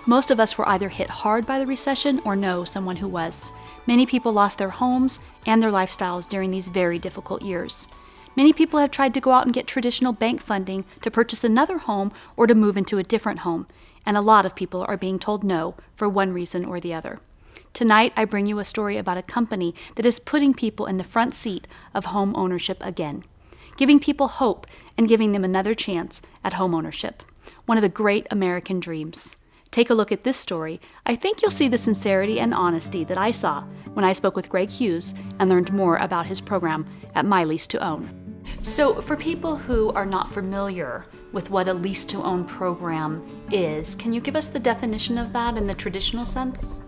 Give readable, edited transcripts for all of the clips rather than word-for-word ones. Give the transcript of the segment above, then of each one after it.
Most of us were either hit hard by the recession or know someone who was. Many people lost their homes and their lifestyles during these very difficult years. Many people have tried to go out and get traditional bank funding to purchase another home or to move into a different home, and a lot of people are being told no for one reason or the other. Tonight, I bring you a story about a company that is putting people in the front seat of home ownership again, giving people hope and giving them another chance at home ownership, one of the great American dreams. Take a look at this story. I think you'll see the sincerity and honesty that I saw when I spoke with Greg Hughes and learned more about his program at My Lease to Own. So for people who are not familiar with what a lease to own program is, can you give us the definition of that in the traditional sense?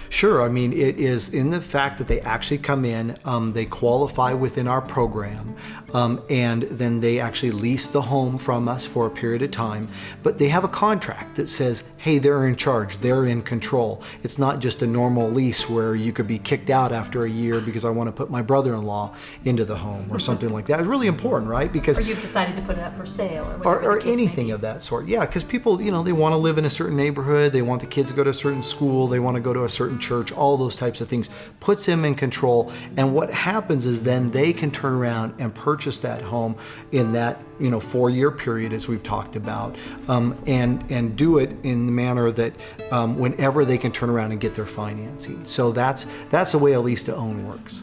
Sure. I mean, it is in the fact that they actually come in, they qualify within our program, and then they actually lease the home from us for a period of time. But they have a contract that says, hey, they're in charge, they're in control. It's not just a normal lease where you could be kicked out after a year because I want to put my brother-in-law into the home or something like that. It's really important, right? Because or you've decided to put it up for sale or anything of that sort. Yeah, because people, they want to live in a certain neighborhood, they want the kids to go to a certain school, they want to go to a certain church, all those types of things, puts them in control. And what happens is then they can turn around and purchase that home in that 4-year period, as we've talked about, and do it in the manner that whenever they can turn around and get their financing. So that's the way a lease to own works.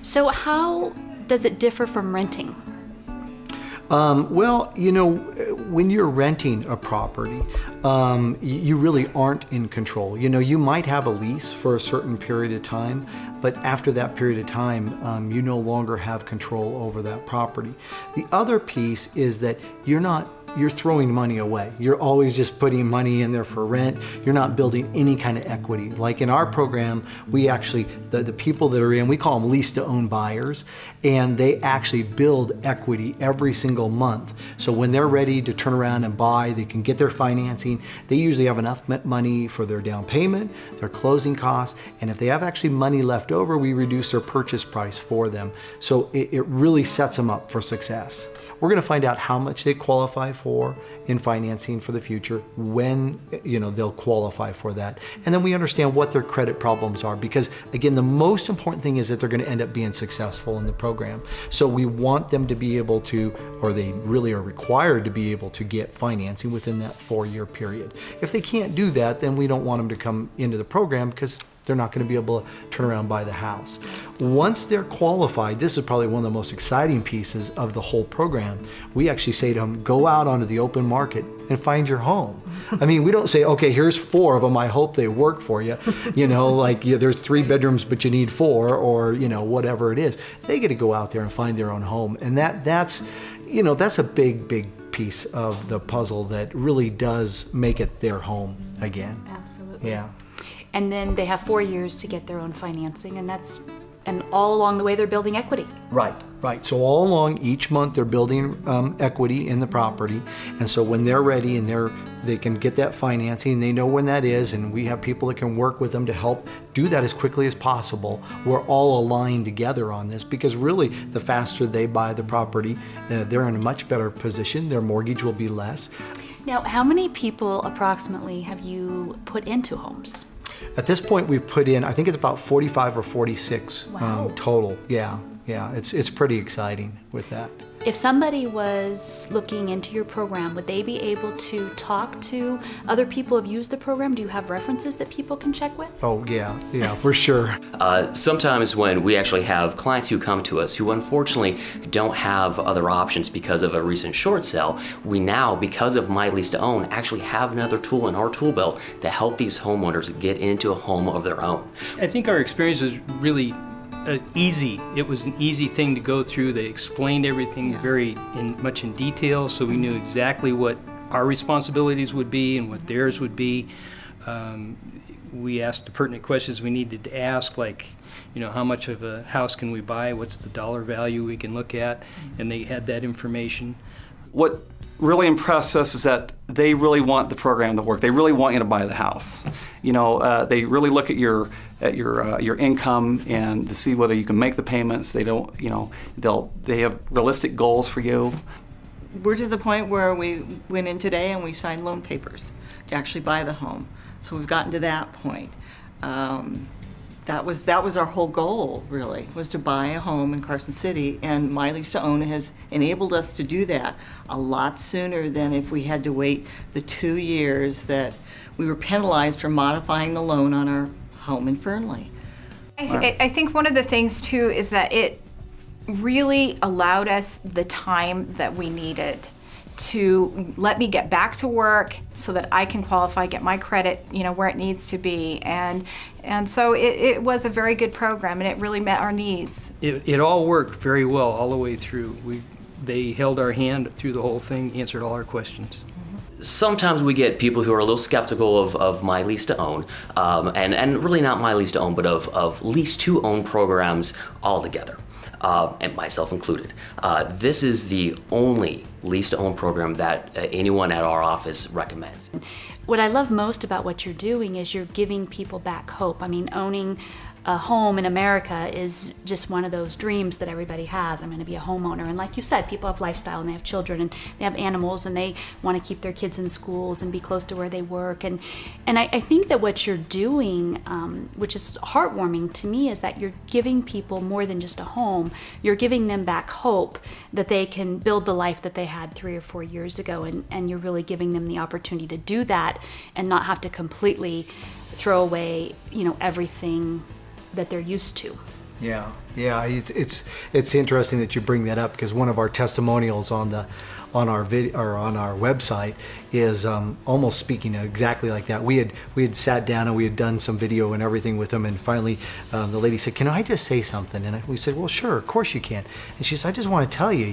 So how does it differ from renting? Well, when you're renting a property, you really aren't in control. You might have a lease for a certain period of time, but after that period of time, you no longer have control over that property. The other piece is that you're throwing money away. You're always just putting money in there for rent. You're not building any kind of equity. Like in our program, we actually, the people that are in, we call them lease to own buyers, and they actually build equity every single month. So when they're ready to turn around and buy, they can get their financing. They usually have enough money for their down payment, their closing costs, and if they have actually money left over, we reduce their purchase price for them. So it really sets them up for success. We're going to find out how much they qualify for in financing for the future, when they'll qualify for that. And then we understand what their credit problems are, because again, the most important thing is that they're going to end up being successful in the program. So we want them to be able to, or they really are required to be able to get financing within that 4-year period. If they can't do that, then we don't want them to come into the program because they're not going to be able to turn around and buy the house. Once they're qualified, this is probably one of the most exciting pieces of the whole program. We actually say to them, go out onto the open market and find your home. I mean, we don't say, okay, here's 4 of them, I hope they work for you. There's 3 bedrooms, but you need 4, or whatever it is. They get to go out there and find their own home. And that's a big piece of the puzzle that really does make it their home again. Absolutely. Yeah. And then they have 4 years to get their own financing, and all along the way they're building equity. Right. So all along each month they're building equity in the property, and so when they're ready and they can get that financing, they know when that is, and we have people that can work with them to help do that as quickly as possible. We're all aligned together on this because really the faster they buy the property, they're in a much better position. Their mortgage will be less. Now, how many people approximately have you put into homes? At this point, we've put in, I think it's about 45 or 46 total. Yeah, it's pretty exciting with that. If somebody was looking into your program, would they be able to talk to other people who've used the program? Do you have references that people can check with? Oh, yeah, for sure. Sometimes when we actually have clients who come to us who unfortunately don't have other options because of a recent short sale, we now, because of My Lease to Own, actually have another tool in our tool belt to help these homeowners get into a home of their own. I think our experience is really easy. It was an easy thing to go through. They explained everything very much in detail, so we knew exactly what our responsibilities would be and what theirs would be. We asked the pertinent questions we needed to ask, like, how much of a house can we buy? What's the dollar value we can look at? And they had that information. What really impressed us is that they really want the program to work. They really want you to buy the house. They really look at your income and to see whether you can make the payments. They don't, they have realistic goals for you. We're to the point where we went in today and we signed loan papers to actually buy the home. So we've gotten to that point. That was our whole goal, really, was to buy a home in Carson City, and My Lease to Own has enabled us to do that a lot sooner than if we had to wait the 2 years that we were penalized for modifying the loan on our home in Fernley. I think one of the things too is that it really allowed us the time that we needed to let me get back to work so that I can qualify, get my credit, where it needs to be. And so it was a very good program, and it really met our needs. It all worked very well all the way through. They held our hand through the whole thing, answered all our questions. Sometimes we get people who are a little skeptical of My Lease to Own, and really not My Lease to Own, but of Lease to Own programs altogether. And myself included. This is the only Lease to Own program that anyone at our office recommends. What I love most about what you're doing is you're giving people back hope. I mean, owning a home in America is just one of those dreams that everybody has. I'm going to be a homeowner. And like you said, people have lifestyle and they have children and they have animals and they want to keep their kids in schools and be close to where they work. And I think that what you're doing, which is heartwarming to me, is that you're giving people more than just a home. You're giving them back hope that they can build the life that they had 3 or 4 years ago. And you're really giving them the opportunity to do that and not have to completely throw away, everything that they're used to. Yeah, it's interesting that you bring that up, because one of our testimonials on our website is almost speaking exactly like that. We had sat down and we had done some video and everything with them, and finally the lady said, "Can I just say something?" And we said, "Well, sure, of course you can." And she said, "I just want to tell you,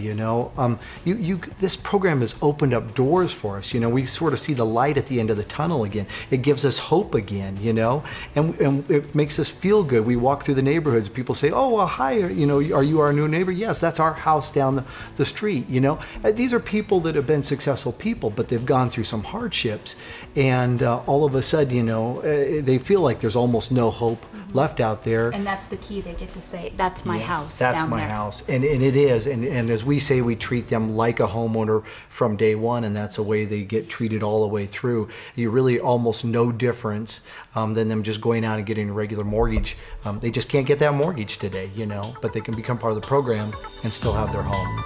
this program has opened up doors for us. We sort of see the light at the end of the tunnel again. It gives us hope again, and it makes us feel good. We walk through the neighborhoods, people say, 'Oh, well, hi, are you our new neighbor?' Yes, that's our house down the street. These are people that have been successful people, but they've gone through some hardships, and all of a sudden, they feel like there's almost no hope left out there. And that's the key. They get to say, that's my house. That's down my there. house. And it is. And as we say, we treat them like a homeowner from day one, and that's the way they get treated all the way through. You really almost no difference than them just going out and getting a regular mortgage. They just can't get that mortgage today, but they can become part of the program and still have their home.